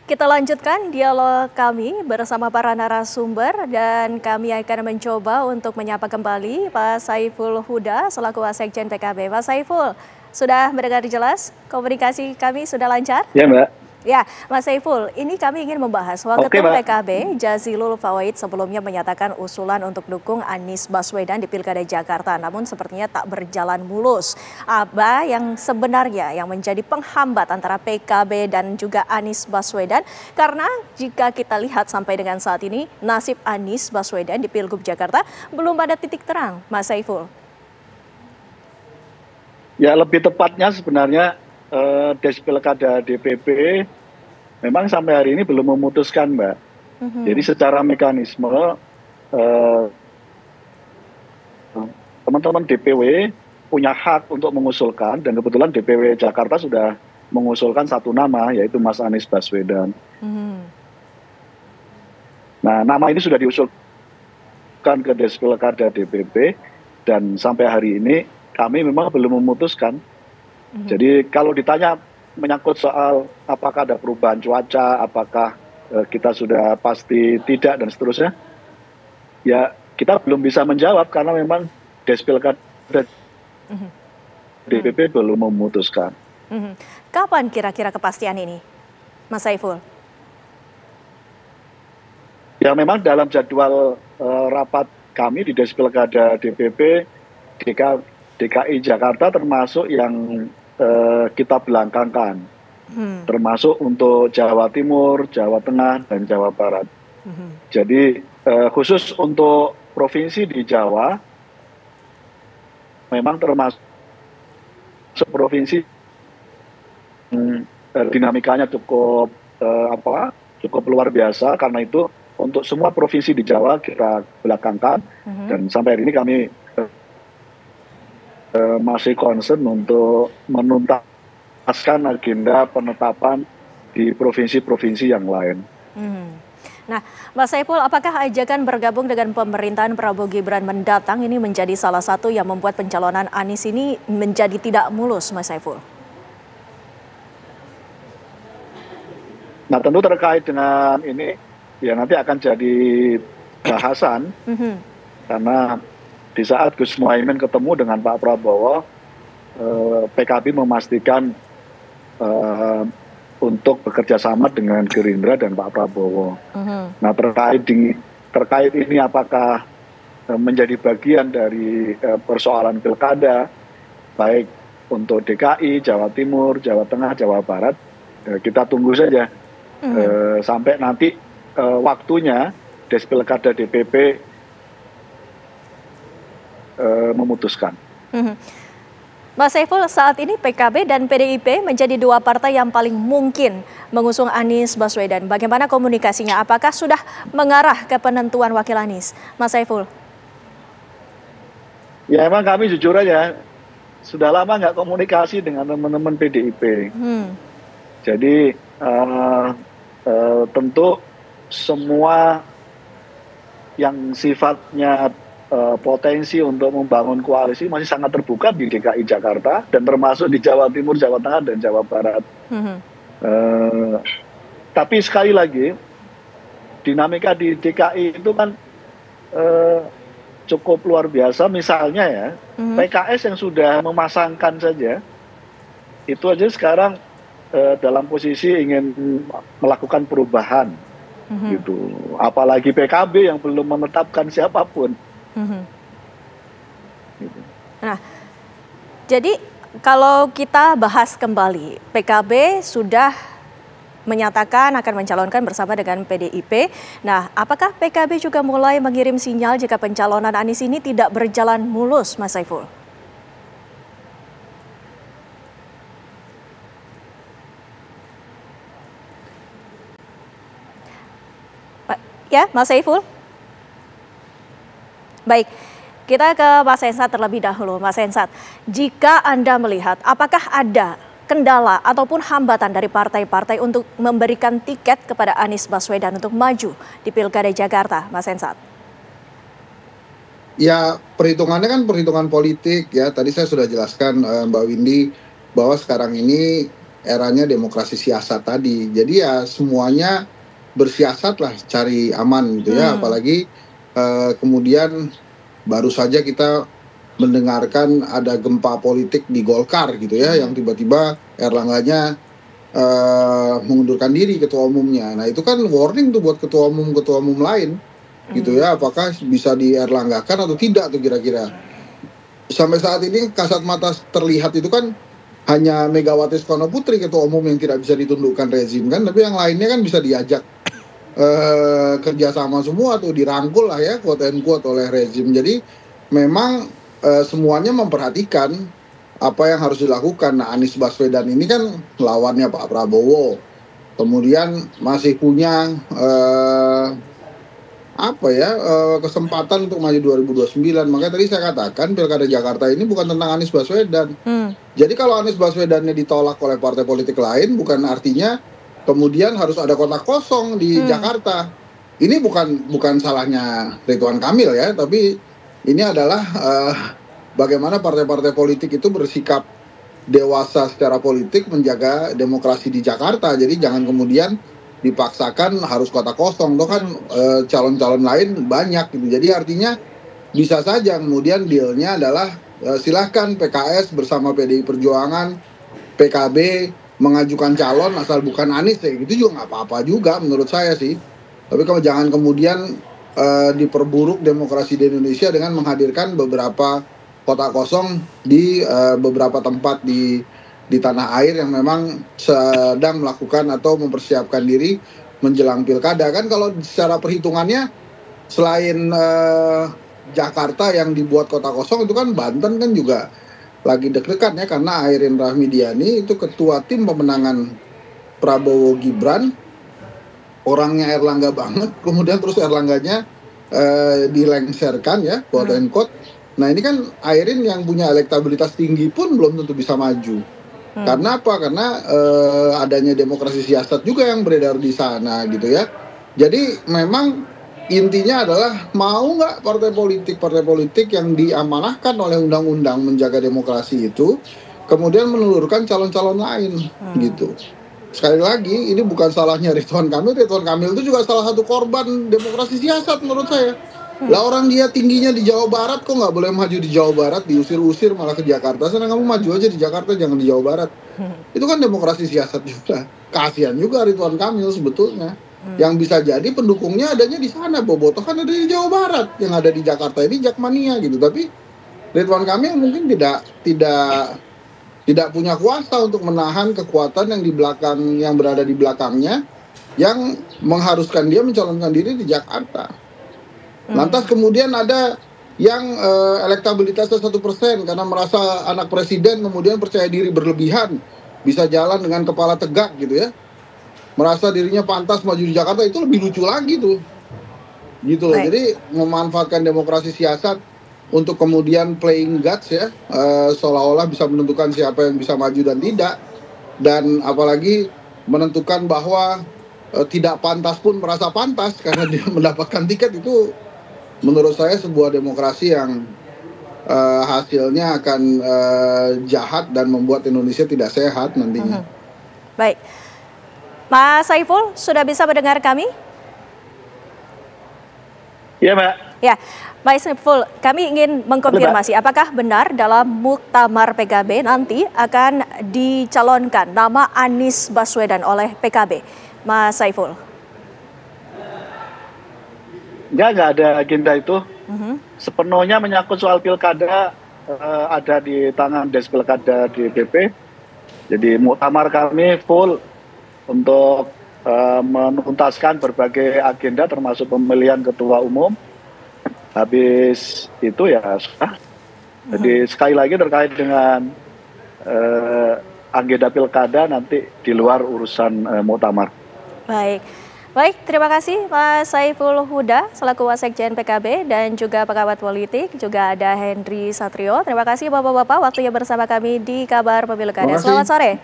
Kita lanjutkan dialog kami bersama para narasumber dan kami akan mencoba untuk menyapa kembali Pak Saiful Huda selaku Wasekjen PKB. Pak Saiful, sudah mendengar jelas? Komunikasi kami sudah lancar? Ya, Mbak. Ya, Mas Saiful, ini kami ingin membahas Oke, Waketum Mbak. PKB Jazilul Fawait sebelumnya menyatakan usulan untuk dukung Anies Baswedan di Pilkada Jakarta, namun sepertinya tak berjalan mulus. Apa yang sebenarnya yang menjadi penghambat antara PKB dan juga Anies Baswedan? Karena jika kita lihat sampai dengan saat ini, nasib Anies Baswedan di Pilgub Jakarta belum ada titik terang, Mas Saiful. Ya, lebih tepatnya sebenarnya Des Pilkada DPP memang sampai hari ini belum memutuskan, Mbak. Jadi secara mekanisme teman-teman DPW punya hak untuk mengusulkan, dan kebetulan DPW Jakarta sudah mengusulkan satu nama, yaitu Mas Anies Baswedan. Nah, nama ini sudah diusulkan ke Des Pilkada DPP, dan sampai hari ini kami memang belum memutuskan. Jadi kalau ditanya menyangkut soal apakah ada perubahan cuaca, apakah kita sudah pasti tidak dan seterusnya, ya kita belum bisa menjawab karena memang Des Pilkada DPP belum memutuskan. Kapan kira-kira kepastian ini, Mas Saiful? Ya memang dalam jadwal rapat kami di Des Pilkada DPP DKI Jakarta termasuk yang kita belakangkan, termasuk untuk Jawa Timur, Jawa Tengah, dan Jawa Barat. Jadi khusus untuk provinsi di Jawa, memang termasuk provinsi dinamikanya cukup cukup luar biasa. Karena itu untuk semua provinsi di Jawa kita belakangkan, dan sampai hari ini kami masih concern untuk menuntaskan agenda penetapan di provinsi-provinsi yang lain. Nah, Mas Saiful, apakah ajakan bergabung dengan pemerintahan Prabowo Gibran mendatang ini menjadi salah satu yang membuat pencalonan Anies ini menjadi tidak mulus, Mas Saiful? Nah, tentu terkait dengan ini, ya nanti akan jadi bahasan, karena di saat Gus Muhaimin ketemu dengan Pak Prabowo, PKB memastikan untuk bekerja sama dengan Gerindra dan Pak Prabowo. Nah, terkait ini apakah menjadi bagian dari persoalan pilkada, baik untuk DKI, Jawa Timur, Jawa Tengah, Jawa Barat, kita tunggu saja sampai nanti waktunya Des Pilkada DPP memutuskan. Mas Saiful, saat ini PKB dan PDIP menjadi dua partai yang paling mungkin mengusung Anies Baswedan. Bagaimana komunikasinya? Apakah sudah mengarah ke penentuan wakil Anies, Mas Saiful? Ya emang kami jujur aja, sudah lama nggak komunikasi dengan teman-teman PDIP. Jadi tentu semua yang sifatnya potensi untuk membangun koalisi masih sangat terbuka di DKI Jakarta, dan termasuk di Jawa Timur, Jawa Tengah, dan Jawa Barat. Tapi sekali lagi, dinamika di DKI itu kan cukup luar biasa. Misalnya ya, PKS yang sudah memasangkan saja, itu aja sekarang dalam posisi ingin melakukan perubahan. Gitu. Apalagi PKB yang belum menetapkan siapapun. Nah, jadi kalau kita bahas kembali, PKB sudah menyatakan akan mencalonkan bersama dengan PDIP. Nah, apakah PKB juga mulai mengirim sinyal jika pencalonan Anies ini tidak berjalan mulus, Mas Saiful? Ya, Mas Saiful? Baik, kita ke Mas Hensat terlebih dahulu. Mas Hensat, jika Anda melihat apakah ada kendala ataupun hambatan dari partai-partai untuk memberikan tiket kepada Anies Baswedan untuk maju di Pilkada Jakarta, Mas Hensat? Ya, perhitungannya kan perhitungan politik ya. Tadi saya sudah jelaskan Mbak Windy bahwa sekarang ini eranya demokrasi siasat tadi. Jadi ya semuanya bersiasat lah cari aman gitu ya. Apalagi kemudian baru saja kita mendengarkan ada gempa politik di Golkar gitu ya, yang tiba-tiba Erlangganya mengundurkan diri ketua umumnya. Nah itu kan warning tuh buat ketua umum lain gitu ya, apakah bisa dierlanggakan atau tidak tuh kira-kira. Sampai saat ini kasat mata terlihat itu kan hanya Megawati Soekarno Putri ketua umum yang tidak bisa ditundukkan rezim kan, tapi yang lainnya kan bisa diajak kerjasama semua tuh, dirangkul lah ya quote and quote oleh rezim. Jadi memang semuanya memperhatikan apa yang harus dilakukan. Nah, Anies Baswedan ini kan lawannya Pak Prabowo, kemudian masih punya kesempatan untuk maju 2029. Makanya tadi saya katakan Pilkada Jakarta ini bukan tentang Anies Baswedan. Jadi kalau Anies Baswedannya ditolak oleh partai politik lain, bukan artinya kemudian harus ada kotak kosong di Jakarta. Ini bukan salahnya Ridwan Kamil ya, tapi ini adalah bagaimana partai-partai politik itu bersikap dewasa secara politik menjaga demokrasi di Jakarta. Jadi jangan kemudian dipaksakan harus kotak kosong. Itu kan calon-calon lain banyak gitu. Jadi artinya bisa saja kemudian dealnya adalah silahkan PKS bersama PDI Perjuangan, PKB mengajukan calon asal bukan Anies, ya gitu juga nggak apa-apa juga menurut saya sih. Tapi kalau jangan kemudian diperburuk demokrasi di Indonesia dengan menghadirkan beberapa kotak kosong di beberapa tempat di tanah air yang memang sedang melakukan atau mempersiapkan diri menjelang pilkada. Kan kalau secara perhitungannya selain Jakarta yang dibuat kota kosong, itu kan Banten kan juga lagi deg-degan ya, karena Airin Rahmidiani itu ketua tim pemenangan Prabowo Gibran, orangnya Erlangga banget, kemudian terus Erlangganya dilengserkan ya, quote and quote. Nah ini kan Airin yang punya elektabilitas tinggi pun belum tentu bisa maju. Karena apa? Karena adanya demokrasi siasat juga yang beredar di sana gitu ya. Jadi memang intinya adalah mau nggak partai politik yang diamanahkan oleh undang-undang menjaga demokrasi itu kemudian menelurkan calon-calon lain gitu. Sekali lagi ini bukan salahnya Ridwan Kamil. Ridwan Kamil itu juga salah satu korban demokrasi siasat menurut saya. Lah orang dia tingginya di Jawa Barat, kok nggak boleh maju di Jawa Barat, diusir-usir malah ke Jakarta. Sana kamu maju aja di Jakarta, jangan di Jawa Barat. Itu kan demokrasi siasat juga. Kasihan juga Ridwan Kamil sebetulnya. Yang bisa jadi pendukungnya adanya di sana, Bobotoh kan ada di Jawa Barat, yang ada di Jakarta ini Jakmania gitu. Tapi Ridwan Kamil mungkin tidak punya kuasa untuk menahan kekuatan yang berada di belakangnya, yang mengharuskan dia mencalonkan diri di Jakarta. Lantas kemudian ada yang elektabilitasnya 1% karena merasa anak presiden, kemudian percaya diri berlebihan, bisa jalan dengan kepala tegak gitu ya, merasa dirinya pantas maju di Jakarta. Itu lebih lucu lagi tuh gitu loh. Jadi memanfaatkan demokrasi siasat untuk kemudian playing guts ya, seolah-olah bisa menentukan siapa yang bisa maju dan tidak, dan apalagi menentukan bahwa tidak pantas pun merasa pantas karena dia mendapatkan tiket. Itu menurut saya sebuah demokrasi yang hasilnya akan jahat dan membuat Indonesia tidak sehat nantinya. Baik, Mas Saiful sudah bisa mendengar kami? Iya, Mbak. Ya, Mas Saiful, kami ingin mengkonfirmasi apakah benar dalam muktamar PKB nanti akan dicalonkan nama Anies Baswedan oleh PKB, Mas Saiful? Nggak ada agenda itu. Sepenuhnya menyangkut soal pilkada, ada di tangan Des Pilkada di DPP. Jadi muktamar kami full untuk menuntaskan berbagai agenda termasuk pemilihan ketua umum. Habis itu ya sudah. Jadi sekali lagi terkait dengan agenda pilkada nanti di luar urusan muktamar. Baik, terima kasih Mas Saiful Huda selaku Wasekjen PKB dan juga pengamat politik, juga ada Henry Satrio. Terima kasih Bapak-bapak waktunya bersama kami di Kabar Pemilu Kada. Selamat sore.